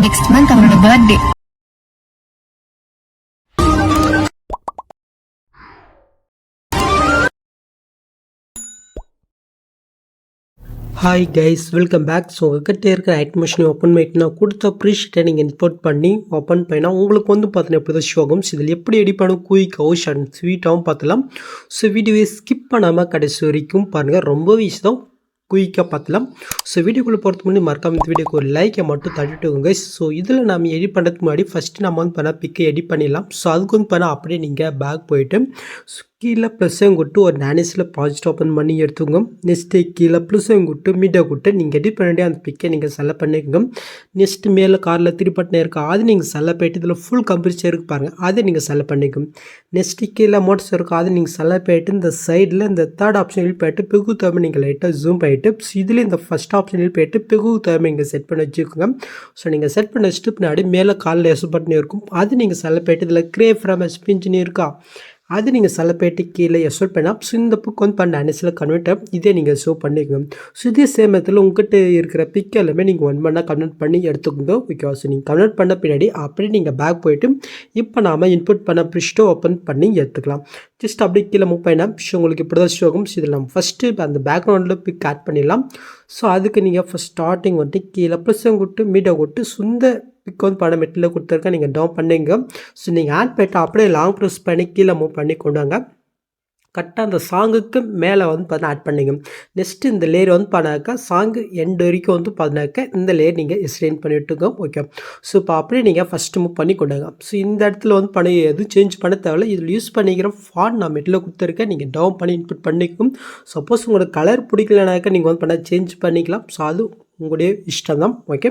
Next month அவனோட birthday. Hi guys, welcome back. So உங்கள்கிட்ட இருக்கிற ஐட்மிஷனை ஓப்பன் பண்ணிட்டுனா கொடுத்த ப்ரீஷீட்டை நீங்கள் இம்போர்ட் பண்ணி ஓப்பன் பண்ணினா உங்களுக்கு வந்து பார்த்தீங்கன்னா எப்படி தான் ஷோ ஆகும். ஸோ இதில் எப்படி எடிட் பண்ண குயிக்காகவும் ஷார்ட் ஸ்வீட்டாகவும் பார்த்துலாம். ஸோ வீடியோவை ஸ்கிப் பண்ணாமல் கடைசி வரைக்கும் பாருங்கள், ரொம்பவே ஈஸி தான், குயிக்காக பார்த்துலாம். ஸோ வீடியோக்குள்ளே போகிறதுக்கு முன்னாடி மறக்காம இந்த வீடியோக்கு ஒரு லைக்கை மட்டும் தட்டிட்டுங்க. ஸோ இதில் நம்ம எடிட் பண்ணுறதுக்கு முன்னாடி ஃபஸ்ட்டு நம்ம வந்து பண்ணால் பிக்கை எடிட் பண்ணிடலாம். ஸோ அதுக்கு வந்து பண்ணால் அப்படியே நீங்கள் பேக் போயிட்டு கீழே ப்ளஸ்ஸையும் கொட்டு ஒரு நானிஸில் ப்ராஜெக்ட் ஓப்பன் பண்ணி எடுத்துக்கோங்க. நெக்ஸ்ட்டு கீழே ப்ளஸ்ஸையும் கொட்டு மீடியா கொட்டு நீங்கள் எடிட் பண்ண வேண்டிய அந்த பிக்கை நீங்கள் செலக்ட் பண்ணிக்கோங்க. நெக்ஸ்ட்டு மேலே காரில் திருப்பட்டினே இருக்கா அது நீங்கள் செலக்ட் பண்ணிட்டு இதில் ஃபுல் கம்பரிச்சர் இருக்கு பாருங்கள், அதை நீங்கள் செலக்ட் பண்ணிக்கோங்க. நெக்ஸ்ட்டு கீழே மோட்டர்ஸ் இருக்கும், அதை நீங்கள் செலக்ட் பண்ணிட்டு இந்த சைடில் இந்த தேர்ட் ஆப்ஷனில் போய்ட்டு பிகு தேவை நீங்கள் லைட்டாக ஜூம் பண்ணிட்டு இதில் இந்த ஃபஸ்ட் ஆப்ஷனில் போய்ட்டு பிகு தேவை நீங்கள் செட் பண்ணி வச்சுக்கோங்க. ஸோ நீங்கள் செட் பண்ண வச்சுட்டு பின்னாடி மேலே காலில் எஸ் பட்டன் இருக்கும், அது நீங்கள் செலக்ட் பண்ணிட்டு இதில் கிரே ஃப்ரம் எஸ்பின்ஜினி இருக்கா அது நீங்கள் செலக்ட் பண்ணிட்டு கீழே எஸ்ஓட் பண்ணால் ஸோ இந்த புக் வந்து பண்ண அனிஸில் கன்வெர்ட் இதே நீங்கள் ஷோ பண்ணிக்கோங்க. ஸோ இதே சேமத்தில் உங்கள்கிட்ட இருக்கிற பிக் எல்லாமே நீங்கள் ஒன் பண்ணால் கன்வெர்ட் பண்ணி எடுத்துக்கோங்க. ஓகே, ஸோ நீங்கள் கன்வெர்ட் பண்ண பின்னாடி அப்படியே நீங்கள் பேக் போய்ட்டு இப்போ நாம் இன்புட் பண்ண ப்ரிஸ்ட்டோ ஓப்பன் பண்ணி எடுத்துக்கலாம். ஜஸ்ட் அப்படி கீழே மூவ் பண்ணால் ஸோ உங்களுக்கு இப்படி தான் ஷோ ஆகும். ஸோ இதில் நம்ம ஃபஸ்ட்டு அந்த பேக்ரவுண்டில் பிக் ஆட் பண்ணிடலாம். ஸோ அதுக்கு நீங்கள் ஃபஸ்ட் ஸ்டார்டிங் வந்துட்டு கீழே ப்ளஸ்ஸும் கொடுத்து மீடியா கொடுத்து சுந்த பிக் வந்து படம் மெட்டில் கொடுத்துருக்கேன், நீங்கள் டவுன் பண்ணிங்க. ஸோ நீங்கள் ஆட் பண்ணிட்டு அப்படியே லாங் ப்ரெஸ் பண்ணி கீழே மூவ் பண்ணி கொண்டு வாங்க. கரெக்டாக அந்த சாங்குக்கு மேலே வந்து பார்த்தா ஆட் பண்ணிங்க. நெக்ஸ்ட்டு இந்த லேயர் வந்து பண்ணாக்கா சாங்கு எண்டு வரைக்கும் வந்து பார்த்தினாக்கா இந்த லேயர் நீங்கள் எக்ஸ்டெண்ட் பண்ணி விட்டுங்க. ஓகே, ஸோ இப்போ அப்படியே நீங்கள் ஃபஸ்ட்டு மூவ் பண்ணி கொண்டாங்க. ஸோ இந்த இடத்துல வந்து பண்ணி எதுவும் சேஞ்ச் பண்ண தேவையில்ல. இதில் யூஸ் பண்ணிக்கிற ஃபாண்ட் நான் மெட்டில் கொடுத்துருக்கேன், நீங்கள் டவுன் பண்ணி இன்புட் பண்ணிக்கும். சப்போஸ் உங்களுக்கு கலர் பிடிக்கலனாக்கா நீங்கள் வந்து பண்ணால் சேஞ்ச் பண்ணிக்கலாம். ஸோ அது உங்களுடைய இஷ்டம் தான். ஓகே,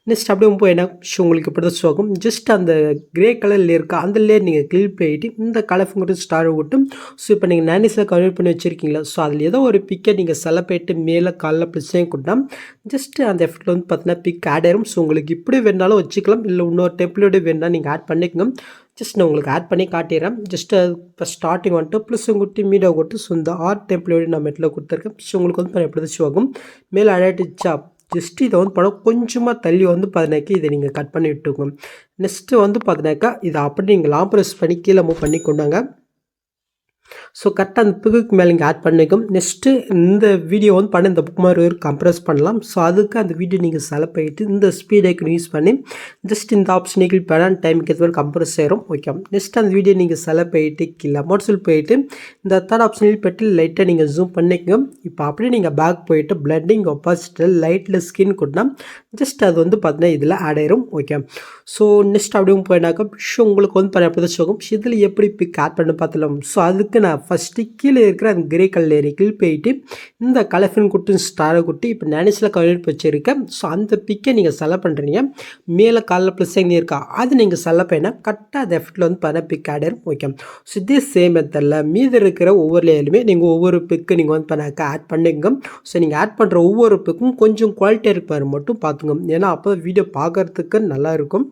நெக்ஸ்ட் அப்படியே போய் என்ன உங்களுக்கு இப்படி தான் ஷோ ஆகும். ஜஸ்ட் அந்த கிரே கலரில் இருக்கா அந்த லேயர் நீங்கள் கிளிக் பண்ணிட்டு இந்த கலர் ஃபிங்கர் ஸ்டார் விட்டும். ஸோ இப்போ நீங்கள் நானிஸில் கன்வெர்ட் பண்ணி வச்சுருக்கீங்களா, ஸோ அதில் ஏதோ ஒரு பிக்கை நீங்கள் செலக்ட் பண்ணிட்டு மேலே காலில் ப்ளஸ்ஸையும் கொடுத்தா ஜஸ்ட்டு அந்த எஃபெக்ட்டில் வந்து பார்த்தீங்கன்னா பிக் ஆட் ஆயிரும். ஸோ உங்களுக்கு இப்படி வேணாலும் வச்சுக்கலாம், இல்லை இன்னொரு டெம்ப்ளேட் வேணால் நீங்கள் ஆட் பண்ணிக்கோங்க. ஜஸ்ட் நான் உங்களுக்கு ஆட் பண்ணி காட்டிடுறேன். ஜஸ்ட் இப்போ ஸ்டார்டிங் வந்துட்டு ப்ளஸ் கொடுத்து மீடியா கொடுத்து ஸோ இந்த ஆர்ட் டெம்ப்ளேட் நான் மெட்டில் கொடுத்துருக்கேன். ஸோ உங்களுக்கு வந்து எப்படி தான் ஷோ ஆகும். மேலே அடாட்டிச்சா ஜஸ்ட் இதை வந்து படம் கொஞ்சமாக தள்ளி வந்து பார்த்தினாக்கா இதை நீங்கள் கட் பண்ணி விட்டுக்கோங்க. நெக்ஸ்ட்டு வந்து பார்த்தினாக்கா இதை அப்படி நீங்கள் லாங் ப்ரெஸ் பண்ணி கீழே மூவ் பண்ணி கொண்டாங்க. ஸோ கரெக்டாக அந்த புக்குக்கு மேலே இங்கே ஆட் பண்ணிக்கும். நெக்ஸ்ட்டு இந்த வீடியோ வந்து பண்ண இந்த புக் மாதிரி ஒரு கம்ப்ரெஸ் பண்ணலாம். ஸோ அதுக்கு அந்த வீடியோ நீங்கள் செலக்ட் பண்ணிட்டு இந்த ஸ்பீட் ஐக்கன் யூஸ் பண்ணி ஜஸ்ட் இந்த ஆப்ஷனை கிளிக் பண்ணால் டைமுக்கு ஏற்ற மாதிரி கம்ப்ரெஸ் ஆயிரும். ஓகே, நெக்ஸ்ட் அந்த வீடியோ நீங்கள் செலக்ட் பண்ணிட்டு கீழே அமௌண்ட்ஸில் போயிட்டு இந்த தேர்ட் ஆப்ஷனில் போய்ட்டு லைட்டாக நீங்கள் ஜூம் பண்ணிக்கோங்க. இப்போ அப்படியே நீங்கள் பேக் போயிட்டு பிளட்டிங் ஒப்பாசிட்டியில் லைட்டில் ஸ்கின் கொடுத்தா ஜஸ்ட் அது வந்து பார்த்தீங்கன்னா இதில் ஆட் ஆயிரும். ஓகே, ஸோ நெக்ஸ்ட் அப்படியும் போயினாக்கா ஷோ உங்களுக்கு வந்து பண்ண எப்படி தான் ஷோகும். இதில் எப்படி பிக் ஆட் பண்ணி பார்த்துலாம். ஸோ அதுக்கு நான் ஃபஸ்ட்டு கீழே இருக்கிற அந்த கிரே கலர் ஏரி கிளிக் போயிட்டு இந்த கலர்ஃபின் கொடுத்து ஸ்டாரை கொடுத்து இப்போ நானிஸில் கன்வெர்ட் வச்சுருக்கேன். ஸோ அந்த பிக்கை நீங்கள் செலக்ட் பண்ணுறீங்க, மேலே காலில் ப்ளஸ் எங்கே இருக்கா அது நீங்கள் செலக்ட் பண்ணால் கரெக்டாக அந்த எஃபெக்ட்டில் வந்து பண்ண பிக் ஆட் ஆயிரும். ஓகே, ஸோ இதே சேம் மெத்தடில் மீதி இருக்கிற ஒவ்வொரு லேயருமே நீங்கள் ஒவ்வொரு பிக்கு நீங்கள் வந்து பண்ணாக்கா ஆட் பண்ணிங்க. ஸோ நீங்கள் ஆட் பண்ணுற ஒவ்வொரு பிக்கும் கொஞ்சம் குவாலிட்டியாக இருப்பார் மட்டும் பார்த்துங்க, ஏன்னா அப்போ வீடியோ பார்க்குறதுக்கு நல்லாயிருக்கும்.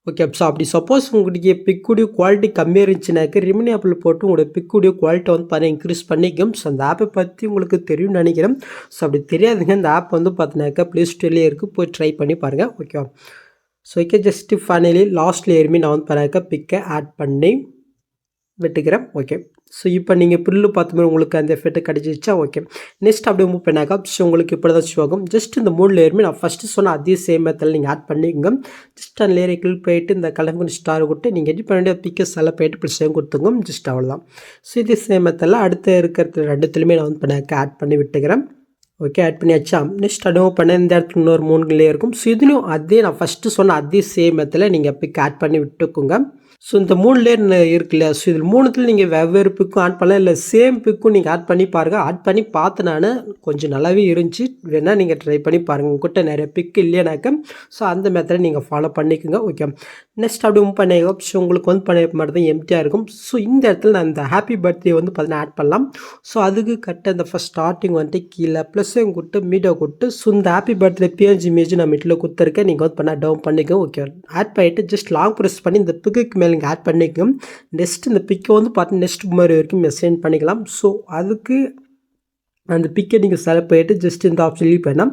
ஓகே, ஸோ அப்படி சப்போஸ் உங்களுக்கு பிக்குடைய குவாலிட்டி கம்மியாக இருந்துச்சுனாக்க ரிமினி ஆப்பில் போட்டு உங்களோட பிக்குடைய குவாலிட்டி வந்து பார்த்தா இன்க்ரீஸ் பண்ணிக்கும். ஸோ அந்த ஆப்பை பற்றி உங்களுக்கு தெரியும்னு நினைக்கிறேன். ஸோ அப்படி தெரியாதுங்க, இந்த ஆப் வந்து பார்த்தினாக்கா ப்ளே ஸ்டோர்லேயே இருக்குது, போய் ட்ரை பண்ணி பாருங்கள். Okay, so okay, just finally last லேயருமே நான் வந்து பண்ணாக்கா பிக்கை ஆட் பண்ணி விட்டுக்கிறேன். ஓகே, ஸோ இப்போ நீங்கள் புல்லு பார்த்த மாதிரி உங்களுக்கு அந்த எஃபெக்ட் கிடச்சிச்சா. ஓகே, நெக்ஸ்ட் அப்படியே மூவ் பண்ணாக்கா ஸோ உங்களுக்கு இப்படி தான் ஷோ ஆகும். ஜஸ்ட் இந்த 3 லேயருமே நான் ஃபஸ்ட்டு சொன்ன அதே சேம் மெத்தடில் நீங்கள் ஆட் பண்ணிக்கோங்க. ஜஸ்ட் அந்த லேயரை கிளிக் போயிட்டு இந்த கலர் ஸ்டார் கொடுத்து நீங்கள் எடிட் பண்ண வேண்டிய பிக்கஸ் எல்லாம் போயிட்டு ப்ளஸ் கொடுத்துங்க. ஜஸ்ட் அவ்வளோதான். ஸோ இதே சேம் மெத்தடில் அடுத்த இருக்கிற ரெண்டுத்துலையுமே நான் வந்து பண்ணாக்க ஆட் பண்ணி விட்டுக்கிறேன். ஓகே, ஆட் பண்ணியாச்சா. நெக்ஸ்ட் அதுவும் பண்ண இந்த இடத்துல இன்னொரு 3 லேயர் இருக்கும். ஸோ இதுலையும் அதே நான் ஃபஸ்ட்டு சொன்ன அதே சேம் மெத்தடில் நீங்கள் பிக் ஆட் பண்ணி விட்டுக்கோங்க. ஸோ இந்த 3 லேயர் இருக்குல்ல, ஸோ இதில் 3த்தில் நீங்கள் வெவ்வேறு பிக்கும் ஆட் பண்ணலாம், இல்லை சேம் பிக்கும் நீங்கள் ஆட் பண்ணி பாருங்கள். ஆட் பண்ணி பார்த்து நான் கொஞ்சம் நல்லாவே இருந்துச்சு, வேணால் நீங்கள் ட்ரை பண்ணி பாருங்கள். உங்கள்கிட்ட நிறைய பிக் இல்லையானாக்க ஸோ அந்த மெத்தடை நீங்கள் ஃபாலோ பண்ணிக்கோங்க. ஓகே, நெக்ஸ்ட் அப்படி பண்ண ஸோ உங்களுக்கு வந்து பண்ண மாதிரி தான் எம்டியாக இருக்கும். ஸோ இந்த இடத்துல நான் இந்த ஹாப்பி பர்த்டே வந்து பார்த்தீங்கன்னா ஆட் பண்ணலாம். ஸோ அதுக்கு கரெக்டாக இந்த ஃபஸ்ட் ஸ்டார்டிங் வந்துட்டு கீழே ப்ளஸ்ஸையும் கொடுத்து மீடியா கொடுத்து ஸோ இந்த ஹாப்பி பர்த்டே பிஎன்ஜி இமேஜ் நான் மிட்டில் கொடுத்துருக்கேன், நீங்கள் வந்து பண்ணால் டவுன் பண்ணிக்கோ. ஓகே, ஆட் பண்ணிவிட்டு ஜஸ்ட் லாங் ப்ரெஸ் பண்ணி இந்த பிக்குக்கு மேலே நீங்கள் ஆட் பண்ணிக்கோங்க. நெக்ஸ்ட் இந்த பிக்கை வந்து பார்த்து நெக்ஸ்ட் மாதிரி வரைக்கும் மெசேஜ் பண்ணிக்கலாம். ஸோ அதுக்கு அந்த பிக்கை நீங்கள் செலக்ட் பண்ணிவிட்டு ஜஸ்ட் இந்த ஆப்ஷன் லீவ் பண்ணால்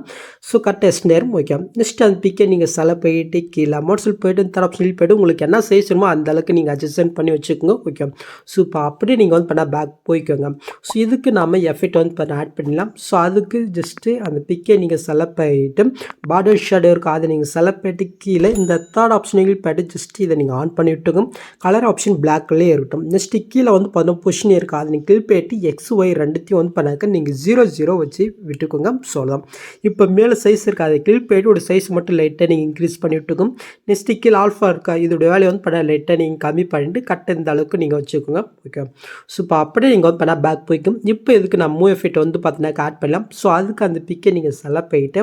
ஸோ கரெக்டாக எஸ்ட் நேரம் ஓகே. நெக்ஸ்ட் அந்த பிக்கை நீங்கள் செலக்ட் பண்ணிவிட்டு கீழே அமௌண்ட்ஸில் போய்ட்டு இந்த ஆப்ஷன் லீவ் பண்ணிவிட்டு உங்களுக்கு என்ன சைஸ் வேணுமோ அந்த அளவுக்கு நீங்கள் அட்ஜஸ்ட்மெண்ட் பண்ணி வச்சுக்கோங்க ஓகே. ஸோ இப்போ அப்படியே நீங்கள் வந்து பண்ணால் பேக் போய்க்கோங்க. ஸோ இதுக்கு நம்ம எஃபெக்ட் வந்து பண்ண ஆட் பண்ணிடலாம். ஸோ அதுக்கு ஜஸ்ட்டு அந்த பிக்கை நீங்கள் செலக்ட் பண்ணிவிட்டு பார்டர் ஷேடோ இருக்கும் அதை நீங்கள் செலக்ட் பண்ணிட்டு கீழே இந்த தேர்ட் ஆப்ஷனில் போய்ட்டு ஜஸ்ட் இதை நீங்கள் ஆன் பண்ணி விட்டுக்கோங்க. கலர் ஆப்ஷன் பிளாக்லேயே இருக்கட்டும். நெக்ஸ்ட்டு கீழே வந்து பார்த்தோம் பொசிஷன் இருக்குது அதை நீங்கள் கிளிக் பண்ணிட்டு எக்ஸ் ஒய் ரெண்டுத்தையும் வந்து பண்ணாக்க நீங்கள் 0 வச்சு விட்டுக்கோங்க. சொல்லலாம் இப்போ மேலே சைஸ் இருக்குது அதை கிளிக் பண்ணிட்டு ஒரு சைஸ் மட்டும் லைட்டாக நீங்கள் இன்க்ரீஸ் பண்ணி விட்டுக்கோங்க. நெக்ஸ்ட் கீழே ஆல்ஃபா இருக்கா இதோட வேலையை வந்து பண்ண லைட்டாக நீங்கள் கம்மி பண்ணிட்டு கரெக்டாக இந்த அளவுக்கு நீங்கள் வச்சுக்கோங்க ஓகே. ஸோ இப்போ அப்படியே நீங்கள் வந்து பண்ணால் பேக் போய்க்கும். இப்போ இதுக்கு நம்ம மூவ் எஃபெக்ட் வந்து பார்த்தீங்கன்னா ஆட் பண்ணலாம். ஸோ அதுக்கு அந்த பிக்கை நீங்கள் செலக்ட் பண்ணிட்டு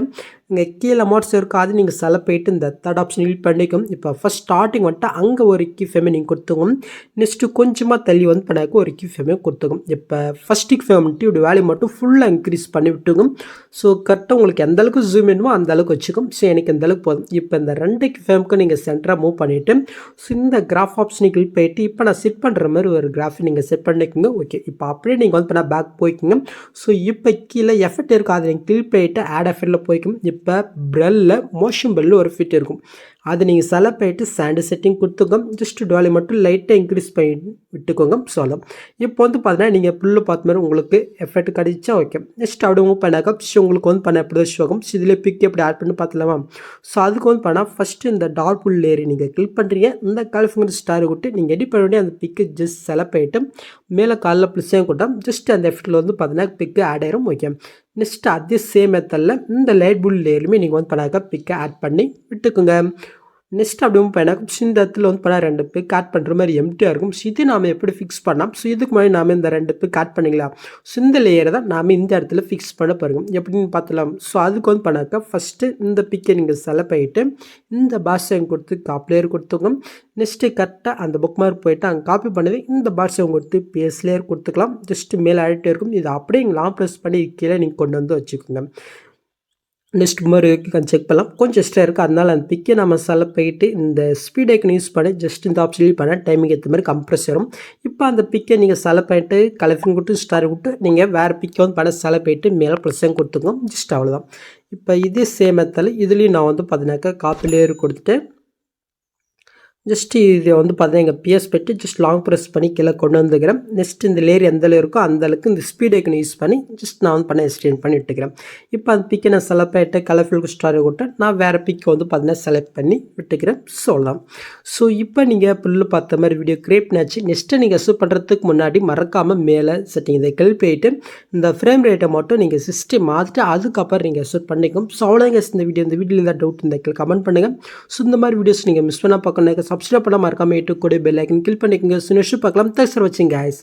இங்கே கீழே மோட்ஸ் இருக்கும் அது நீங்கள் செலக்ட் பண்ணிட்டு இந்த தேர்ட் ஆப்ஷன் ஹில் பண்ணிக்கும். இப்போ ஃபஸ்ட் ஸ்டார்டிங் வந்துட்டு அங்கே ஒரு கீ ஃபேமை நீங்கள் கொடுத்துக்கோங்க. நெக்ஸ்ட்டு கொஞ்சமாக தள்ளி வந்து பண்ணாக்க ஒரு கீ ஃபேமே கொடுத்துக்கோங்க. இப்போ ஃபஸ்ட் கீ ஃபேம் வந்துட்டு இப்படி வேல்யூ மட்டும் ஃபுல்லாக இன்க்ரீஸ் பண்ணி விட்டுக்கும். ஸோ கரெக்டாக உங்களுக்கு எந்த அளவுக்கு ஜூம் வேணுமோ அந்த அளவுக்கு வச்சுக்கும். ஸோ எனக்கு இந்த அளவுக்கு போதும். இப்போ இந்த ரெண்டு கீ ஃபேமுக்கு நீங்கள் சென்டராக மூவ் பண்ணிவிட்டு ஸோ இந்த கிராஃப் ஆப்ஷனை கிளிக் பண்ணிட்டு இப்போ நான் செட் பண்ணுற மாதிரி ஒரு கிராஃப் நீங்கள் செட் பண்ணிக்கோங்க ஓகே. இப்போ அப்படியே நீங்கள் வந்து பண்ணால் பேக் போய்க்குங்க. ஸோ இப்போ கீழே எஃபெக்ட் இருக்குது அதை நீங்கள் கிளிக் பண்ணிட்டு ஆட் எஃபெக்டில் போய்க்கும். இப்போ ப்ரெல்லில் மோஷன் பெல்லில் ஒரு ஃபிட் இருக்கும் அதை நீங்கள் செலக்ட் பண்ணிட்டு சாண்டு செட்டிங் கொடுத்துக்கோங்க. ஜஸ்ட் டுவாலி மட்டும் லைட்டாக இன்க்ரீஸ் பண்ணி விட்டுக்கோங்க. சொல்லலாம் இப்போ வந்து பார்த்தீங்கன்னா நீங்கள் புல்லு பார்த்த மாதிரி உங்களுக்கு எஃபெக்ட் கிடைச்சா ஓகே. நெக்ஸ்ட் அப்படி மூவ் பண்ணாக்கா உங்களுக்கு வந்து பண்ண எப்படி ஷோகம். ஸோ இதில் பிக் எப்படி ஆட் பண்ணி பார்த்துலாமா. ஸோ அதுக்கு வந்து பண்ணால் ஃபஸ்ட்டு இந்த டார்க் புல் ஏரி நீங்கள் கிளிக் பண்ணுறீங்க. இந்த காலிஃபிங்கர் ஸ்டார் விட்டு நீங்கள் எடிட் பண்ண வேண்டிய அந்த பிக்கு ஜஸ்ட் செலக்ட் பண்ணிட்டு மேலே காலில் ப்ளஸ்ஸையும் கொடுத்தா ஜஸ்ட் அந்த எஃபெக்டில் வந்து பார்த்தீங்கன்னா பிக்கு ஆட் ஆயிரும் ஓகே. நெக்ஸ்ட் அதே சேம் மெத்தடில் இந்த லைட் புல் லேயருமே நீங்கள் வந்து பண்ணாக்க பிக்கை ஆட் பண்ணி விட்டுக்குங்க. நெக்ஸ்ட் அப்படியும் பண்ணாக்க இந்த இடத்துல வந்து பண்ணால் ரெண்டு பிக் ஆட் பண்ணுற மாதிரி எம்டியாக இருக்கும். ஸோ இது நாம் எப்படி ஃபிக்ஸ் பண்ணலாம். ஸோ இதுக்கு முன்னாடி நாம் இந்த ரெண்டு பிக் ஆட் பண்ணிக்கலாம். ஸோ இந்த லேயரை தான் நாம் இந்த இடத்துல ஃபிக்ஸ் பண்ண பாருங்க எப்படின்னு பார்த்துலாம். ஸோ அதுக்கு வந்து பண்ணாக்க ஃபஸ்ட்டு இந்த பிக்கை நீங்கள் செலக்ட் பண்ணிட்டு இந்த பாஷைங்க கொடுத்து காப்பி லேயர் கொடுத்துக்கோங்க. நெக்ஸ்ட்டு கரெக்டாக அந்த புக் மார்க் போய்ட்டு அங்கே காப்பி பண்ணது இந்த பாஷை கொடுத்து பேஸ் லேயர் கொடுத்துக்கலாம். ஜஸ்ட்டு மேலே ஆடிட்டே இருக்கும். இது அப்படியே லாங் ப்ரெஸ் பண்ணி கீழே நீங்கள் கொண்டு வந்து வச்சுக்கோங்க. நெக்ஸ்ட் மாதிரி செக் பண்ணலாம். கொஞ்சம் எக்ஸ்ட்ரா இருக்குது அதனால் அந்த பிக்கை நம்ம செலக்ட் பண்ணிட்டு இந்த ஸ்பீட் ஐக்கன் யூஸ் பண்ணி ஜஸ்ட் இந்த ஆப்ஷன் பண்ணால் டைமிங் ஏற்ற மாதிரி கம்ப்ரெஸ் வரும். இப்போ அந்த பிக்கை நீங்கள் செலக்ட் பண்ணிட்டு கலரிங் கொடுத்து ஸ்டார் கொடுத்து நீங்கள் வேறு பிக்கை வந்து பண்ண செலக்ட் பண்ணிட்டு மேலே ப்ளஸ்ஸையும் கொடுத்துக்கோங்க. ஜஸ்ட் அவ்வளோதான். இப்போ இதே சேம் மெத்தடில் இதுலேயும் நான் வந்து பார்த்தீங்கன்னாக்கா காப்பி லேயர் கொடுத்துட்டு ஜஸ்ட் இதை வந்து பார்த்தீங்கன்னா எங்கள் பிஎஸ் போய்ட்டு ஜஸ்ட் லாங் ப்ரெஸ் பண்ணி கீழே கொண்டு வந்துக்கிறேன். நெக்ஸ்ட் இந்த லேயர் எந்த லேயர் இருக்கோ அந்த அளவுக்கு இந்த ஸ்பீட் ஐக்கன் யூஸ் பண்ணி ஜஸ்ட் நான் வந்து பண்ண எக்ஸ்டெண்ட் பண்ணி விட்டுக்கிறேன். இப்போ அந்த பிக்கை நான் செலக்ட் பண்ணிட்டு கலர்ஃபுல் ஸ்டார் விட்டு நான் வேறு பிக்கை வந்து பார்த்தீங்கன்னா செலக்ட் பண்ணி விட்டுக்கிறேன். சொல்லலாம். ஸோ இப்போ நீங்கள் புல்லு பார்த்த மாதிரி வீடியோ கிரியேட் பண்ணியாச்சு. நெக்ஸ்ட்டு நீங்கள் ஷூட் பண்ணுறதுக்கு முன்னாடி மறக்காமல் மேலே செட்டிங் இதை கிளிக் பண்ணிட்டு இந்த ஃப்ரேம் ரேட்டை மட்டும் நீங்கள் சிஸ்டம் மாற்றிட்டு அதுக்கப்புறம் நீங்கள் ஷூட் பண்ணிக்கணும். ஸோ அவ்வளோங்க இந்த வீடியோவில் ஏதாவது டவுட் இந்த கமெண்ட் பண்ணுங்கள். ஸோ இந்த மாதிரி வீடியோஸ் நீங்கள் மிஸ் பண்ணால் பார்க்கணும். சப்ஸ்கிரைப் பண்ணால் மறக்காம யூடியூப் கூட பெல் ஐக்கன் கிளிக் பண்ணிக்கோங்க. ஸோ நெக்ஸ்ட் பார்க்கலாம். தேங்க்ஸ் ஃபார் வாட்சிங் கைஸ்.